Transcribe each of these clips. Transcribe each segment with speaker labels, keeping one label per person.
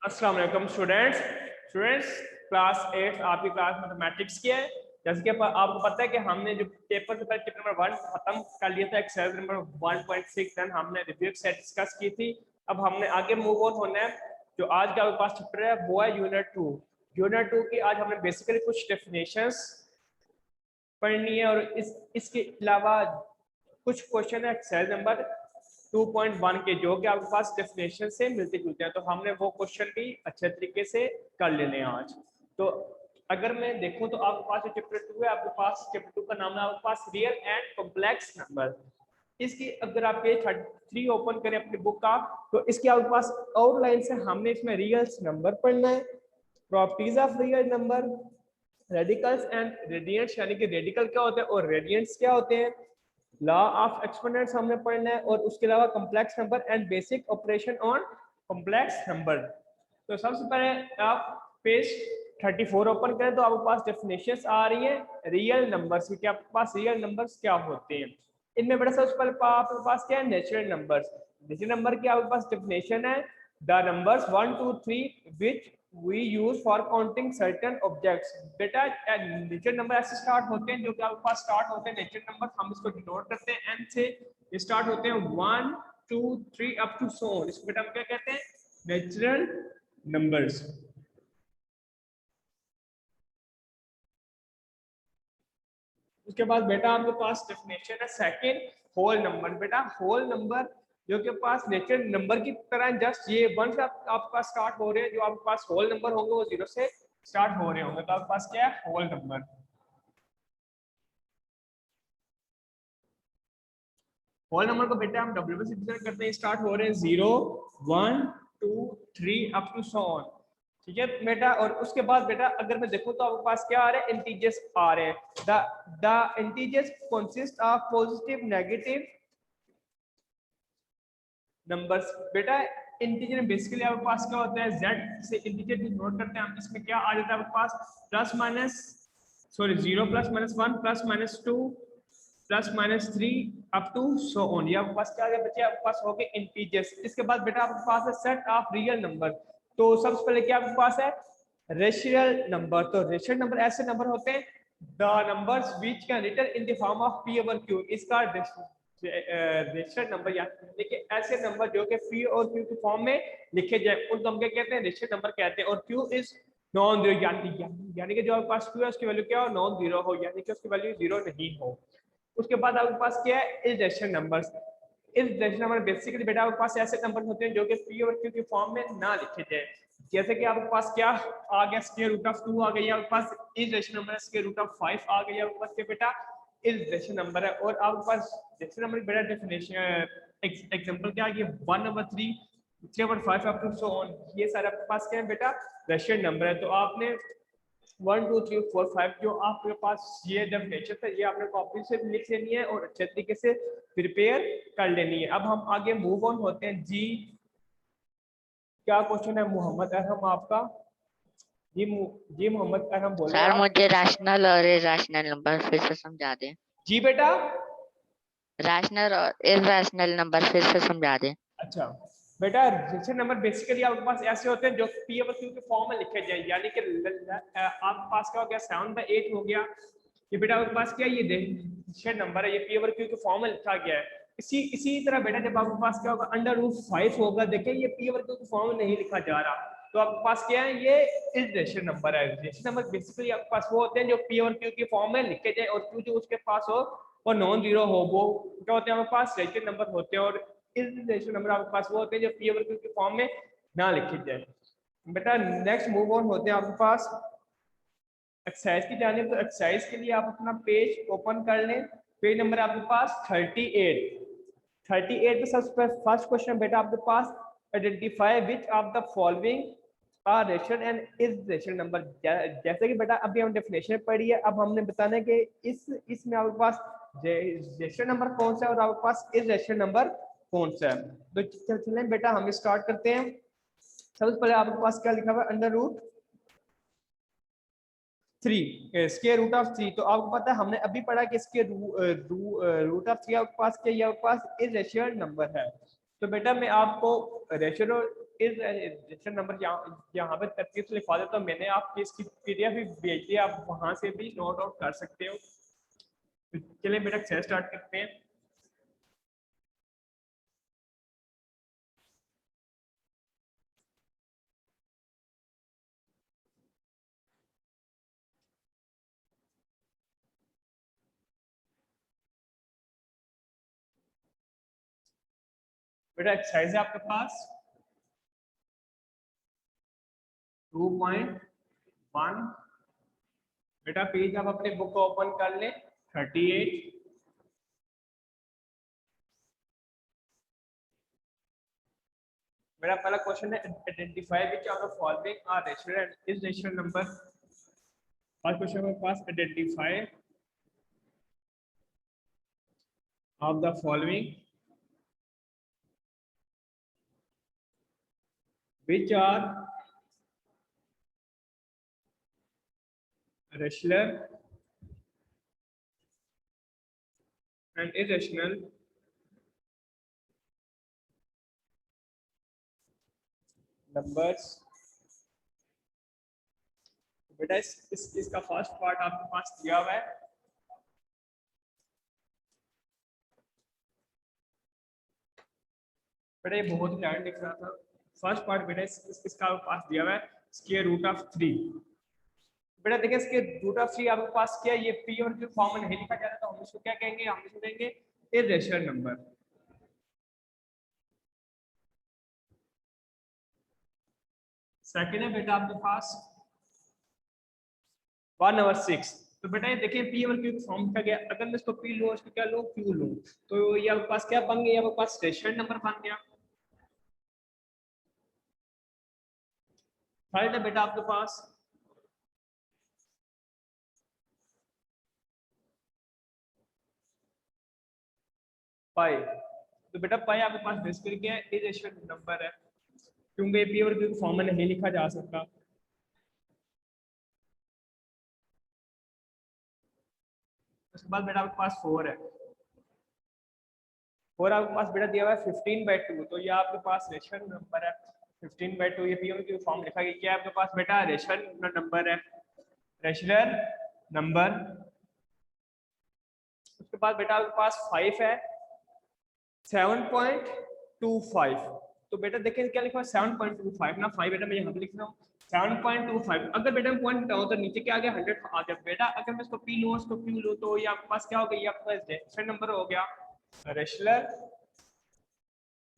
Speaker 1: अस्सलाम वालेकुम students class 8 आपकी क्लास मैथमेटिक्स की है। जैसे कि आपको पता है कि हमने जो पेपर से पहले चैप्टर नंबर 1 खत्म कर लिया था, एक्सरसाइज नंबर 1.6 हमने रिव्यू सेट डिस्कस की थी। अब हमने आगे मूव ऑन होना है। जो आज का आपके पास चैप्टर है वो है यूनिट 2। यूनिट 2 की आज हमने बेसिकली कुछ डेफिनेशंस पढ़नी है और इसके अलावा कुछ क्वेश्चन है एक्सरसाइज नंबर 2.1 के जो कि आपके पास डेफिनेशन से मिलते जुलते हैं, तो हमने वो क्वेश्चन भी अच्छे तरीके से कर लेने हैं आज। तो अगर मैं देखूं तो आपके पास चैप्टर 2 है, आपके पास चैप्टर 2 का नाम है आपके पास रियल एंड कॉम्प्लेक्स नंबर। इसकी अगर आप पेज 33 ओपन करें अपनी बुक का, तो इसके आपके पास आउटलाइन से हमने इसमें रियल नंबर पढ़ना है, properties of real number, radicals and radiants, यानी कि रेडिकल क्या होते हैं और रेडियंट्स क्या होते हैं, लॉ ऑफ एक्सपोनेंट्स हमने पढ़ना है, और उसके अलावा complex number and basic operation on complex number. तो सबसे पहले आप पेज 34 ओपन करें तो आपके पास डेफिनेशंस आ रही है रियल नंबर्स की, आपके पास रियल नंबर्स क्या होते हैं। इनमें बड़ा सबसे पहले आपके पास क्या है, नेचुरल नंबर्स। नेचुरल नंबर की आपके पास डेफिनेशन है the numbers 1 2 3 which we use for counting certain objects। बेटा नेचुरल नंबर ऐसे स्टार्ट होते हैं जो कि आपके पास स्टार्ट होते हैं नेचुरल नंबर, हम इसको डिनोट करते हैं एन से। ये स्टार्ट होते हैं 1 2 3 अप टू सो ऑन, इसको बेटा हम क्या कहते हैं, नेचुरल नंबर्स। उसके बाद बेटा आपके पास डेफिनेशन है सेकंड, होल नंबर। बेटा होल नंबर जो के पास नेचुरल नंबर की तरह जस्ट ये वन से आपके पास स्टार्ट हो रहे हैं, जो आपके पास होल नंबर होंगे वो जीरो से स्टार्ट हो रहे होंगे, तो आपके पास क्या है, होल नंबर। होल नंबर को बेटा हम डब्ल्यू से रिप्रेजेंट करते हैं, स्टार्ट हो रहे हैं 0 1 2 3 अप टू सो ऑन, ठीक है बेटा। और उसके बाद बेटा अगर मैं देखूं तो आपके पास क्या आ रहे हैं, इंटीजर्स आ रहे हैं। The integers consist of positive negative numbers. बेटा इंटीजर बेसिकली आपके पास क्या होता है, z से इंटीजर डिनोट करते हैं हम, इसमें क्या आ जाता है आपके पास plus minus, sorry 0 plus minus 1 plus minus 2 plus minus 3 up to so on. ये आपके पास क्या आ गया बच्चे, आपके पास हो गए इंटीजर्स। इसके बाद बेटा आपके पास है सेट ऑफ रियल नंबर। तो सबसे पहले क्या आपके पास है, रेशियल नंबर। तो रेशियल नंबर ऐसे नंबर होते हैं the numbers which can written in the form of p over q। इसका रेशियल नंबर यानी कि ऐसे नंबर जो कि p और q के फॉर्म में लिखे जाए उनको हम क्या कहते हैं, रेशियल नंबर कहते हैं। और q इज नॉन जीरो, यानी कि जो आपके पास q है उसकी वैल्यू क्या हो, नॉन जीरो हो, यानी कि उसकी वैल्यू जीरो नहीं हो। उसके बाद आपके पास क्या है, irrational numbers. Irrational number basically बेटा आपके पास ऐसे नंबर होते हैं जो कि p और q के फॉर्म में ना लिखे जाए। जैसे कि आपके पास क्या आ गया, स्क्वायर रूट ऑफ 2 आ गई, आपके पास irrational number square root of 5 आ गई, आपके पास क्या बेटा इरेशनल नंबर है। और आपके पास रेशनल नंबर की बेटा डेफिनेशन एग्जांपल क्या है, 1 over 3 3 over 5 up to so on, ये सारे आपके पास क्या है बेटा, रेशनल नंबर है। तो आपने 1 2 3 4 5 जो आपके पास ये डेफिनेशन है ये आपने कॉपी से लिख लेनी है और अच्छे तरीके से प्रिपेयर कर लेनी है। अब हम आगे मूव ऑन होते हैं जी। क्या क्वेश्चन है मोहम्मद अरहम आपका, जी मोहम्मद अरहम बोले
Speaker 2: सर
Speaker 1: आप।
Speaker 2: मुझे रैशनल और इरेशनल नंबर फिर से समझा दें।
Speaker 1: जी बेटा,
Speaker 2: रैशनल और इरेशनल नंबर फिर से समझा दें।
Speaker 1: अच्छा बेटा रेशनल नंबर बेसिकली आपके पास ऐसे होते हैं जो पी ओवर क्यू के फॉर्म में लिखे जाए, यानी कि आपके पास क्या हो गया 7/8 हो गया, ये बेटा आपके पास क्या है, ये रेशनल नंबर है, ये पी ओवर क्यू के फॉर्म में लिखा गया है। इसी तरह बेटा जब आपके पास क्या होगा √5 होगा, देखिए ये पी ओवर क्यू के फॉर्म में नहीं लिखा जा रहा, तो आपके पास क्या है, ये इरेशनल नंबर है। रेशनल नंबर बेसिकली आपके पास वो होते हैं जो पी ओवर क्यू के फॉर्म में लिखे जाए और क्यू जो उसके पास हो और नॉन जीरो हो, वो क्या होते हैं आपके पास रेशनल नंबर होते हैं। और रेशनल नंबर आपके पास वो होते हैं जो पी ओवर क्यू के फॉर्म में ना लिखे जाए। बेटा नेक्स्ट मूव ऑन होते हैं आपके पास एक्सरसाइज की जानिब। तो एक्सरसाइज के लिए आप अपना पेज ओपन कर लें, पेज नंबर आपके पास 38 पे सबसे फर्स्ट क्वेश्चन बेटा आपके पास identify which of the following are rational and irrational number. जैसे कि बेटा अभी हम डेफिनेशन पढ़ी है, अब हमने बताना है कि इसमें आपके पास रेशनल नंबर कौन सा है और आपके पास इरेशनल नंबर कौन सा है। तो चलें बेटा हम स्टार्ट करते हैं। सबसे पहले आपके पास क्या लिखा हुआ है, √3 स्क्वायर रूट ऑफ 3। तो आपको पता है हमने अभी पढ़ा कि इसके रूट ऑफ 3 आपके पास क्या, ये आपके पास इरेशनल नंबर है। तो बेटा मैं आपको रेशनल इस रजिस्टर नंबर यहाँ पे तरतीब से लिखवा देता हूँ मैंने, आपकी इसकी PDF भी भेज दी, आप वहां से भी नोट आउट कर सकते हो। चलिए बेटा एक्सरसाइज स्टार्ट करते हैं। बेटा एक्सरसाइज है आपके पास 2.1। बेटा पेज आप अपने बुक को ओपन कर लें 38। मेरा पहला क्वेश्चन है identify which of the following are rational and is rational number. First question मेरे पास identify of the following which are rational and irrational numbers। बेटा इसका फर्स्ट पार्ट आपके पास दिया हुआ है। बेटा ये बहुत ही लाइन लिख रहा था। फर्स्ट पार्ट बेटा इसका आपके पास दिया हुआ है स्क्वायर रूट ऑफ 3। बेटा देखिए इसके रूट ऑफ 3 आपके पास क्या है, ये पी और क्यू फॉर्म में नहीं लिखा जाता तो हम इसको क्या कहेंगे, हम इसको कहेंगे इर्रेशनल नंबर। सेकंड है बेटा आपके पास 1/6। तो बेटा ये देखिए पी और क्यू फॉर्म लिखा गया, अगर मैं इसको पी लूं इसको क्या लूं क्यू लूं, तो ये आपके पास क्या बन गया, आपके पास रेशनल नंबर बन गया। थर्ड है बेटा आपके पास पाई। तो बेटा पाई आपके पास बेसिकली क्या है, इरेशनल नंबर है क्योंकि पी और क्यू फॉर्म में नहीं लिखा जा सकता। उसके बाद बेटा आपके पास 4 है। 4 आपके पास बेटा दिया हुआ है 15/2, तो ये आपके पास रेशनल नंबर है 15/2। ये पी और क्यू फॉर्म लिखा गया, क्या है आपके पास बेटा रेशनल नंबर है, रेशनल नंबर। उसके बाद बेटा आपके पास 5 है 7.25। तो बेटा देखिए क्या लिखा है 7.25 ना 5 बेटा मैं यहाँ पे लिख रहा हूँ 7.25। अगर बेटा मैं पॉइंट हटाऊँ तो नीचे क्या आ गया 100 आ गया। बेटा अगर मैं इसको पी लूँ इसको क्यू लूँ तो ये आपके पास क्या हो गया, ये आपके पास रेशनल नंबर हो गया, रेशनल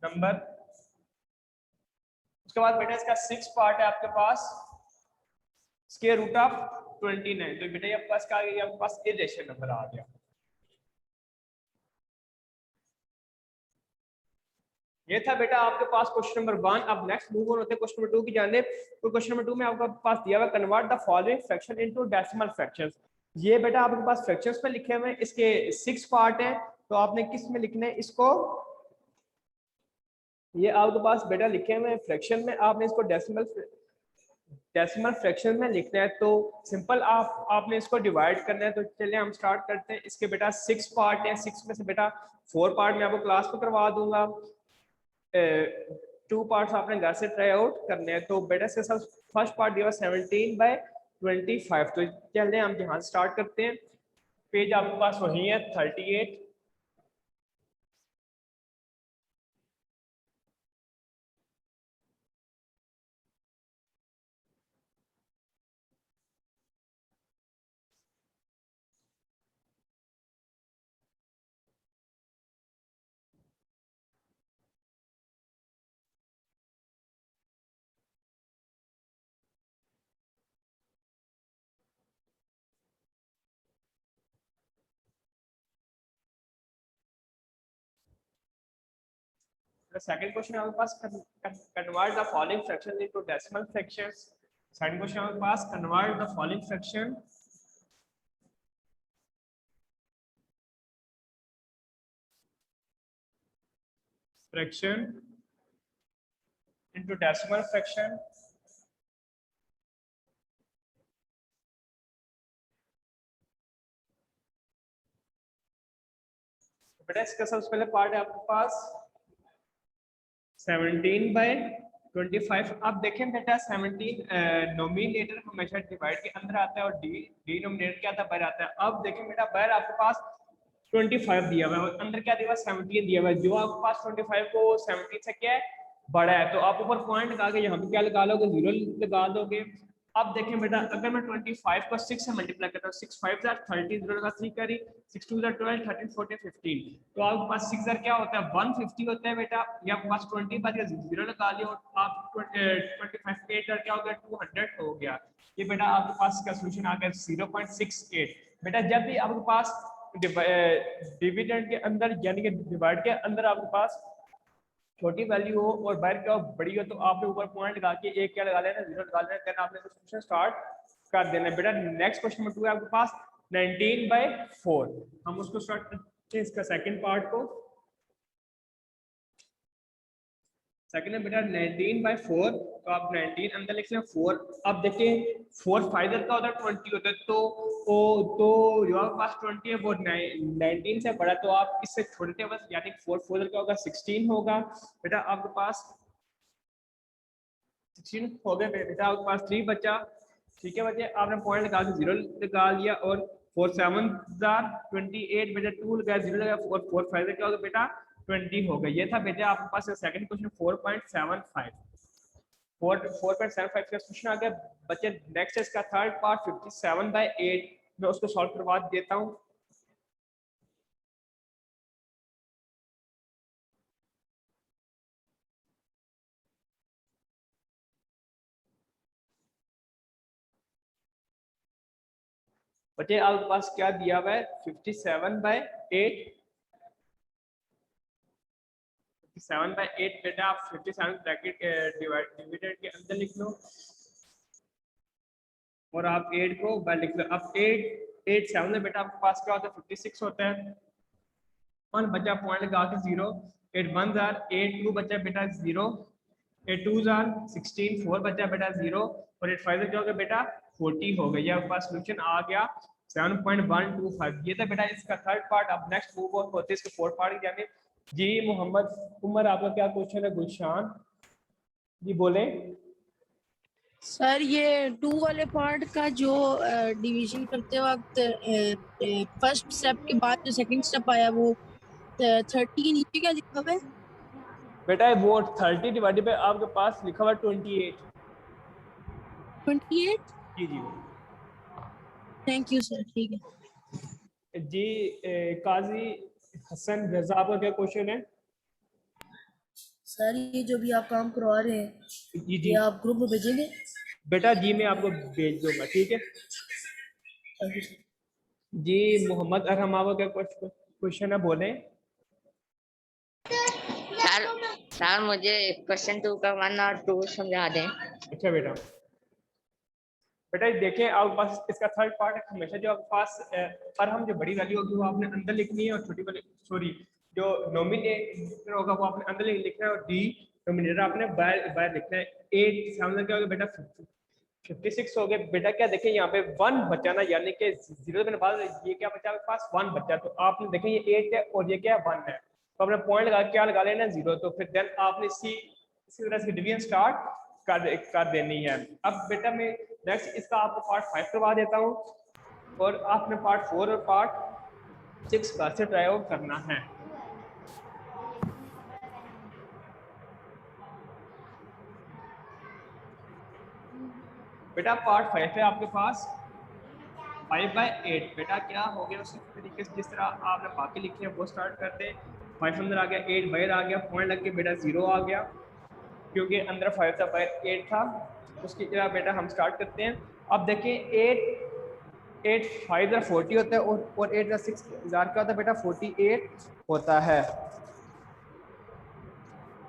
Speaker 1: नंबर। उसके बाद बेटा इसका 6 पार्ट है आपके पास स्क्वायर रूट ऑफ 29। तो बेटा ये आपके पास क्या आ गया, आपके पास इरेशनल नंबर आ गया। ये था बेटा आपके पास क्वेश्चन नंबर 1। अब नेक्स्ट मूव ऑन होते हैं क्वेश्चन नंबर 2 की जानिब। तो क्वेश्चन नंबर 2 में आपके पास दिया हुआ convert the following fraction into decimal fractions. ये बेटा आपके पास फ्रैक्शंस में लिखे हुए हैं, इसके 6 पार्ट हैं, तो आपने किस में लिखने हैं इसको, ये आपके पास बेटा लिखे हुए हैं फ्रैक्शन में, आपने इसको डेसिमल फ्रैक्शन में लिखना है। तो सिंपल आपने इसको डिवाइड करना है। तो चलिए हम स्टार्ट करते हैं। इसके बेटा 6 पार्ट हैं, 6 में से बेटा 4 पार्ट मैं आपको क्लास में करवा दूंगा, 2 पार्ट्स आपने घर से ट्राई आउट करने हैं। तो बेटा इसके साथ फर्स्ट पार्ट दिया 17/25। तो चलिए हम यहाँ स्टार्ट करते हैं। पेज आपके पास वही है 38। सेकंड क्वेश्चन आपके पास convert the following fractions into decimal fractions. Second question आपके पास convert the following fraction into decimal fraction। बेटा इसका सबसे पहले पार्ट है आपके पास 17/25। 25। अब देखें बेटा 17 नोमिनेटर हमेशा डिवाइड के अंदर आता है और डिनोमिनेटर क्या आता है, बाहर आता है। अब देखें बेटा बाहर आपके पास 25 दिया हुआ है और अंदर क्या दिया हुआ है, 17 दिया हुआ है। जो आपके पास 25 को 17 से क्या है, बड़ा है, तो आप ऊपर पॉइंट लगा के यहाँ पे क्या लगा लोगे, 0 लगा दोगे। अब देखें बेटा अगर मैं 25 को 6 से मल्टीप्लाई करता हूँ, 6 5 जार 30, 0 का 3 करी, 6 2 जार 12, 13 14 15, तो आपके पास 6 जार क्या होता है 150 होता है बेटा। ये आपके पास 20 बाद 0 लगा लिया और आप 25 8 जार क्या हो गया 200 हो गया। ये बेटा आपके पास इसका सोल्यूशन आ गया 0.68। बेटा जब भी आपके पास डिविडेंड के अंदर यानी कि डिवाइड के अंदर आपके पास छोटी वैल्यू हो और बाहर क्या हो बड़ी हो, तो आपने ऊपर पॉइंट लगा के एक क्या लगा लेना, 0 लगा लेना, देन आपने क्वेश्चन स्टार्ट कर देना। बेटा नेक्स्ट क्वेश्चन नंबर 2 है आपके पास 19/4। हम उसको स्टार्ट करते हैं इसका सेकंड पार्ट को। सेकंड है बेटा 19/4, तो आप 19 अंदर लिख लें 4। अब देखिए 4 फाइनल का होता है 20 होता है, तो जो आपके पास 20 है वो 19 से बड़ा, तो आप इससे छोटे बस यानी 4 4 का होगा 16 होगा। बेटा आपके पास 16 हो गए बेटा, आपके पास 3 बचा। ठीक है बच्चे, आपने पॉइंट लगा के 0 लगा लिया और 4 7 28 बेटा 2 लगा 0 लगा 4 4 5 क्या होगा बेटा 20 हो गया। ये था बेटा आपके पास सेकंड क्वेश्चन 4.75 4.75 का क्वेश्चन आ गया बच्चे। नेक्स्ट है इसका थर्ड पार्ट 57/8, मैं उसको सॉल्व करवा देता हूँ। बच्चे आपके पास क्या दिया हुआ है 57/8 57/8 बेटा आप 57 ब्रैकेट डिवाइडेड के अंदर लिख लो और आप 8 को बाहर लिख लो। अब 8 7 में बेटा आपके पास क्या होता है 56 होता है। 1 बचा पॉइंट लगा के 0, 8 1 जार 8 2 बचा बेटा 0, 8 2 जार 16 4 बचा बेटा 0 और 8 5 क्या हो गया बेटा 40 हो गया। ये आपके पास सोल्यूशन आ गया 7.125। ये था बेटा इसका थर्ड पार्ट। अब नेक्स्ट मूव ऑन होते हैं इसके फोर्थ पार्ट की जाने। जी मोहम्मद उमर आपका क्या क्वेश्चन है? गुलशान जी बोले।
Speaker 3: सर ये 2 वाले पार्ट का जो डिवीजन करते वक्त फर्स्ट स्टेप के बाद जो सेकंड स्टेप आया वो 30 के नीचे क्या लिखा हुआ है?
Speaker 1: बेटा वो 30 डिवाइडेड बाय आपके पास लिखा हुआ 28।
Speaker 3: 28।
Speaker 1: जी जी
Speaker 3: थैंक यू सर, ठीक है।
Speaker 1: जी काजी हसन रजा आपका क्या क्वेश्चन है?
Speaker 3: सर ये जो भी आप काम करवा रहे हैं
Speaker 1: जी जी
Speaker 3: ये आप ग्रुप में भेजेंगे?
Speaker 1: बेटा जी मैं आपको भेज दूंगा, ठीक है।
Speaker 3: Thank you sir.
Speaker 1: जी मोहम्मद अरहम आपका क्या क्वेश्चन है बोले।
Speaker 2: सर मुझे क्वेश्चन 2 का 1 और 2 समझा दें।
Speaker 1: अच्छा बेटा, बेटा देखें आपके पास इसका थर्ड पार्ट है। हमेशा जो आपके पास अरहम जो बड़ी वैल्यू होगी वो आपने अंदर लिखनी है और छोटी वाली सॉरी जो नॉमिनेटर होगा वो आपने अंदर लिखना है और डी नॉमिनेटर आपने बाहर लिखना है। 8 सामने क्या होगा बेटा 56 हो गए। बेटा क्या देखें यहाँ पे 1 बचाना यानी कि 0 के बाद ये क्या बचा आपके पास 1 बचा, तो आपने देखें ये 8 है और ये क्या है 1 है, तो आपने पॉइंट लगा क्या लगा लेना 0, तो फिर देन आपने इसी तरह से डिवीजन स्टार्ट कर देनी है। अब बेटा मैं नेक्स्ट इसका आपको पार्ट 5 करवा देता हूँ और आपने पार्ट 4 और पार्ट 6 का से ट्राई आउट करना है। बेटा पार्ट 5 है आपके पास 5/8। बेटा क्या हो गया उसी तरीके से जिस तरह आपने बाकी लिखे हैं वो स्टार्ट करते हैं। 5 अंदर आ गया 8 बाहर आ गया, पॉइंट लग के बेटा 0 आ गया क्योंकि अंदर 5 था बाहर 8 था। उसकी तरह बेटा हम स्टार्ट करते हैं। अब देखिए 8 5 40 होता है और 8 का 6 हजार का होता है बेटा 48 होता है।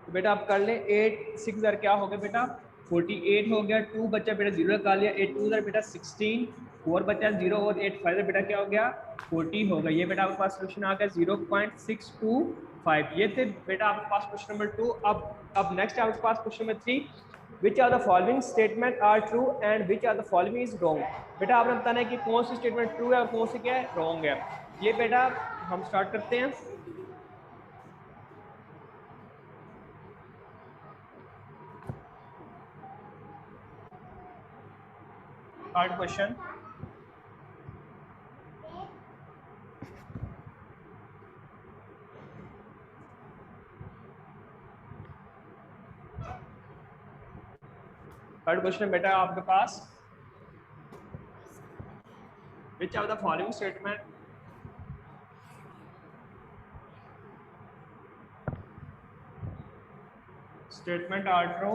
Speaker 1: तो बेटा आप कर लें 8 6 हजार क्या हो गया बेटा 48 हो गया। 2 बच्चा बेटा 0 लगा लिया, 8 2 हजार बेटा 16, 4 बच्चा 0 और 8 5 बेटा क्या हो गया 40 हो गया। ये बेटा आपके पास सोल्यूशन आ गया 0.625। ये थे बेटा आपके पास क्वेश्चन नंबर 2। अब नेक्स्ट आपके पास question number 3। Which are the following statement are true and which are the following is wrong। बेटा आपने बताना है कि कौन सी स्टेटमेंट ट्रू है और कौन सी क्या है रॉन्ग है। ये बेटा हम स्टार्ट करते हैं। थर्ड क्वेश्चन, थर्ड क्वेश्चन बेटा आपके पास, which of the following statement are true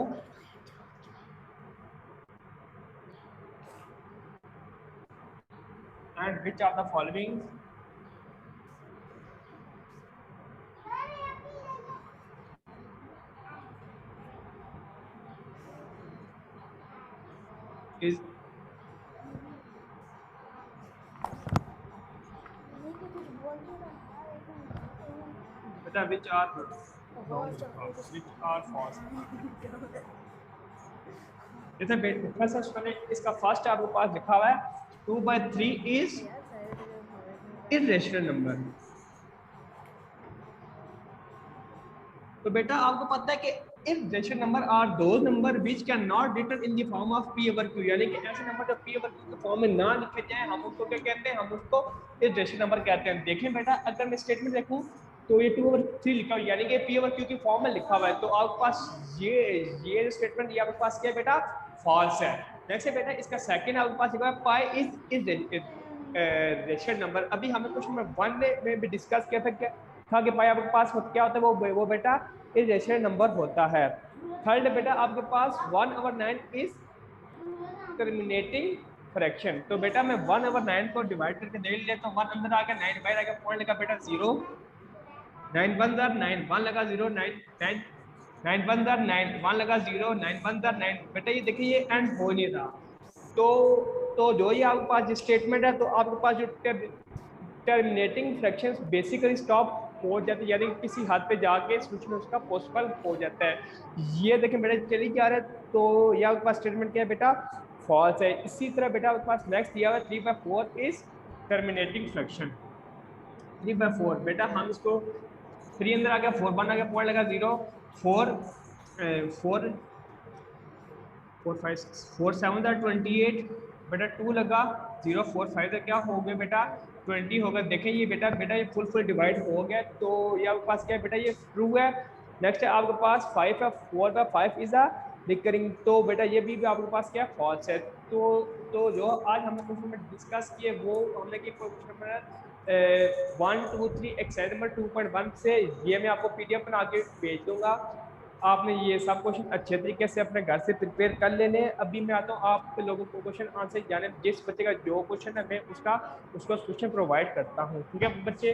Speaker 1: and which of the following is beta which are false। जैसे इसका फर्स्ट आपके पास लिखा हुआ है 2/3 इज इरेशनल नंबर। तो बेटा आपको पता है कि irrational number are those number which can not written in the form of p over q, यानी कि ऐसे नंबर जो p ओवर q के फॉर्म में ना लिखे जाए हम उसको क्या कहते हैं, हम उसको इरेशनल नंबर कहते हैं। देखें बेटा अगर मैं स्टेटमेंट देखूं तो ये 2/3 लिखा हुआ है यानी कि p ओवर q की फॉर्म में लिखा हुआ है, तो आपके पास ये स्टेटमेंट ये आपके पास क्या है बेटा, फॉल्स है। नेक्स्ट है बेटा इसका सेकंड आपके पास लिखा है पाई इज रेशनल नंबर। अभी हमने क्वेश्चन नंबर 1 में भी डिस्कस किया था कि पाई आपके पास क्या होता है, वो बेटा इज रेशनल नंबर होता है। थर्ड बेटा आपके पास 1/9 इज टर्मिनेटिंग फ्रैक्शन। तो बेटा मैं 1/9 को डिवाइड करके देख लेता हूँ, 1 अंदर आ गया, 9 बाहर आ गया, पॉइंट लगा बेटा 0, 9 1 9, 1 लगा 0, 9 9 9 1 9, 1 लगा 0, 9 1 9। बेटा ये देखिए ये एंड हो नहीं रहा, तो जो ये आपके पास स्टेटमेंट है तो आपके पास जो टर्मिनेटिंग फ्रैक्शंस बेसिकली स्टॉप हो जाते हैं, यानी किसी हद पे जाके सोल्यूशन उसका पॉसिबल हो जाता है। ये देखें बेटा चली जा रहा है, तो ये आपके पास स्टेटमेंट क्या है बेटा, फॉल्स है। इसी तरह बेटा आपके पास नेक्स्ट दिया हुआ है 3/4 इज टर्मिनेटिंग फ्रैक्शन। 3/4 बेटा हम इसको 3 अंदर आ गया, 4 1 आ गया, पॉइंट लगा 0, 4 5 4 7 28 बेटा 2 लगा 0, 4 5 क्या हो गया बेटा 20 होगा। देखें ये बेटा ये फुल डिवाइड हो गया, तो ये आपके पास क्या है बेटा, ये ट्रू है। नेक्स्ट है आपके पास 5 है, 4/5 इज अ रिकरिंग, तो बेटा ये भी आपके पास क्या है, फॉल्स है। तो जो आज हमने क्वेश्चन में डिस्कस किए वो हमने की क्वेश्चन नंबर 1 2 3 एक्सरसाइज नंबर 2.1 से ये मैं आपको PDF बना के भेज दूंगा। आपने ये सब क्वेश्चन अच्छे तरीके से अपने घर से प्रिपेयर कर लेने। अभी मैं आता हूँ आप लोगों को क्वेश्चन आंसर जाने, जिस बच्चे का जो क्वेश्चन है मैं उसको क्वेश्चन प्रोवाइड करता हूँ। ठीक है बच्चे।